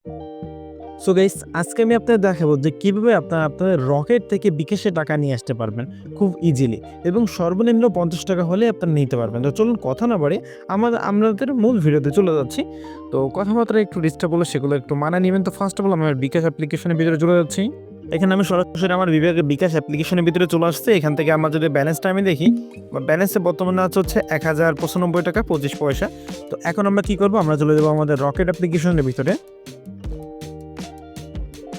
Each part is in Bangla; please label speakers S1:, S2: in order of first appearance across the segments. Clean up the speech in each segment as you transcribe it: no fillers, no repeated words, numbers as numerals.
S1: সো গাইস আজকে আমি আপনাদের দেখাবো যে কিভাবে আপনাদের রকেট থেকে বিকাশে টাকা নিয়ে আসতে পারবেন খুব ইজিলি এবং সর্বনিম্ন 50 টাকা হলে আপনারা নিতে পারবেন। তো চলুন কথা না বাড়িয়ে আমাদের মূল ভিডিওতে চলে যাচ্ছি। তো কথাবার্তা একটু ডিস্টার্ব হলে সেগুলো একটু মানায় নিবেন। তো ফার্স্ট অফ অল আমার বিকাশ অ্যাপ্লিকেশনের ভিতরে চলে যাচ্ছি। এখানে আমি সরাসরি আমার বিকাশ অ্যাপ্লিকেশনের ভিতরে চলে আসছে। এখান থেকে আমার যদি ব্যালেন্সটা আমি দেখি, ব্যালেন্সে বর্তমানে হচ্ছে 1095 টাকা 25 পয়সা। তো এখন আমরা কি করব, আমরা চলে যাবো আমাদের রকেট অ্যাপ্লিকেশনের ভিতরে।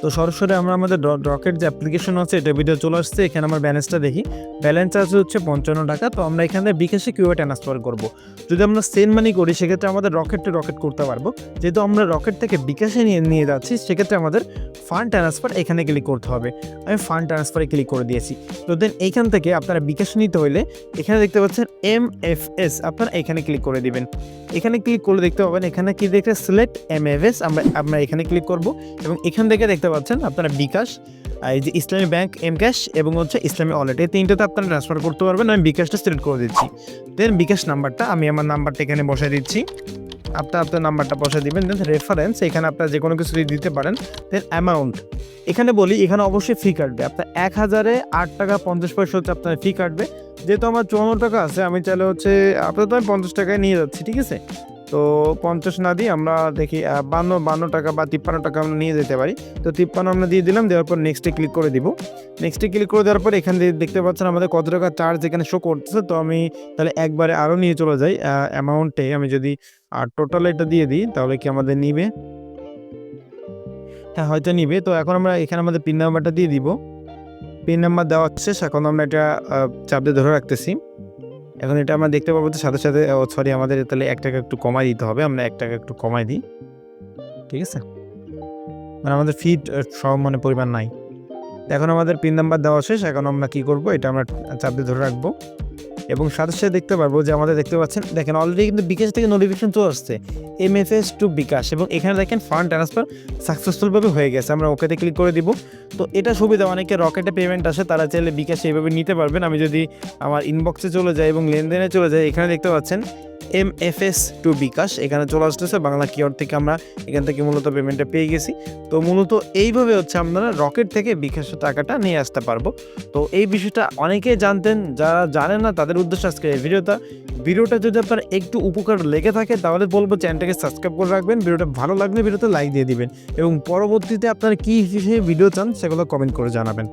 S1: তো সরাসরি আমরা আমাদের রকেট যে অ্যাপ্লিকেশন আছে এটা ভিডিও চলে আসছে। এখানে আমার ব্যালেন্সটা দেখি, ব্যালেন্স আছে হচ্ছে 55 টাকা। তো আমরা এখানে বিকাশে কিভাবে ট্রান্সফার করব, যদি আমরা সেন্ড মানি করি সেক্ষেত্রে আমাদের রকেট করতে পারবো। যেহেতু আমরা রকেট থেকে বিকাশে নিয়ে যাচ্ছি সেক্ষেত্রে আমাদের ফান্ড ট্রান্সফার এখানে ক্লিক করতে হবে। আমি ফান্ড ট্রান্সফারে ক্লিক করে দিয়েছি। তো দেন এইখান থেকে আপনারা বিকাশ নিতে হলে এখানে দেখতে পাচ্ছেন MFS, আপনারা এখানে ক্লিক করে দিবেন। এখানে ক্লিক করলে দেখতে পাবেন এখানে কি দেখতে সিলেক্ট MFS, আমরা এখানে ক্লিক করব এবং এখান থেকে দেখতে পাচ্ছেন আপনারা বিকাশ, এই যে ইসলামী ব্যাংক, এমক্যাশ এবং হচ্ছে ইসলামী ওয়ালেট, এই তিনটাতে আপনারা ট্রান্সফার করতে পারবেন। আমি বিকাশটা সিলেক্ট করে দিচ্ছি। দেন বিকাশ নাম্বারটা আমি আমার নাম্বারটা এখানে বসাই দিচ্ছি। আপনার নাম্বারটা বসাই দিবেন। দেন রেফারেন্স এখানে আপনারা যে কোনো কিছু দিতে পারেন। দেন অ্যামাউন্ট এখানে বলি, এখানে অবশ্যই ফি কাটবে। আপনার 1008 টাকা 50 পয়সা হচ্ছে আপনার ফি কাটবে। যেহেতু আমার 54 টাকা আছে আমি চাইলে হচ্ছে আপনার তো আমি 50 টাকায় নিয়ে যাচ্ছি, ঠিক আছে। তো 50 না দিয়ে আমরা দেখি 52 টাকা বা 53 টাকা আমরা নিয়ে যেতে পারি। তো 53 আমরা দিয়ে দিলাম, দেওয়ার পর নেক্সটে ক্লিক করে দিব। নেক্সটে ক্লিক করে দেওয়ার পর এখান দিয়ে দেখতে পাচ্ছেন আমাদের কত টাকা চার্জ এখানে শো করতেছে। তো আমি তাহলে একবারে আরও নিয়ে চলে যাই অ্যামাউন্টে। আমি যদি টোটাল এটা দিয়ে দিই তাহলে কি আমাদের নিবে? হ্যাঁ, হয়তো নিবে। তো এখন আমরা এখানে আমাদের পিন নাম্বারটা দিয়ে দিব। পিন নাম্বার দেওয়া শেষ। এখন আমরা এটা চাপ দিয়ে ধরে রাখতেছি। এখন এটা আমরা দেখতে পাবো সাথে সাথে সরি আমাদের তাহলে 1 টাকা একটু কমাই দিতে হবে। আমরা 1 টাকা একটু কমাই দিই, ঠিক আছে। মানে আমাদের ফি সব মানে পরিমাণ নাই। এখন আমাদের পিন নাম্বার দেওয়া শেষ। এখন আমরা কি করব, এটা আমরা চাপ দিয়ে ধরে রাখবো এবং সাথে সাথে দেখতে পারবো যে আমাদের দেখতে পাচ্ছেন, দেখেন অলরেডি কিন্তু বিকাশ থেকে নোটিফিকেশন চলে আসছে MFS টু বিকাশ এবং এখানে দেখেন ফান্ড ট্রান্সফার সাকসেসফুলভাবে হয়ে গেছে। আমরা ওকেতে ক্লিক করে দিব। তো এটা সুবিধা, অনেকে রকেটে পেমেন্ট আসে তারা চাইলে বিকাশে এইভাবে নিতে পারবেন। আমি যদি আমার ইনবক্সে চলে যাই এবং লেনদেনে চলে যাই, এখানে দেখতে পাচ্ছেন MFS টু বিকাশ এখানে চলে আসতেছে। বাংলা কিওয়ার্ড থেকে আমরা এখান থেকে মূলত পেমেন্টটা পেয়ে গেছি। তো মূলত এইভাবে হচ্ছে আপনারা রকেট থেকে বিকাশের টাকাটা নিয়ে আসতে পারবো। তো এই বিষয়টা অনেকেই জানতেন, যারা জানেন না তাদের উদ্দেশ্যে আজকে এই ভিডিওটা যদি আপনার একটু উপকার লেগে থাকে তাহলে বলবো চ্যানেলটাকে সাবস্ক্রাইব করে রাখবেন। ভিডিওটা ভালো লাগলে ভিডিওতে লাইক দিয়ে দিবেন এবং পরবর্তীতে আপনারা কী হিসেবে ভিডিও চান সেগুলো কমেন্ট করে জানাবেন।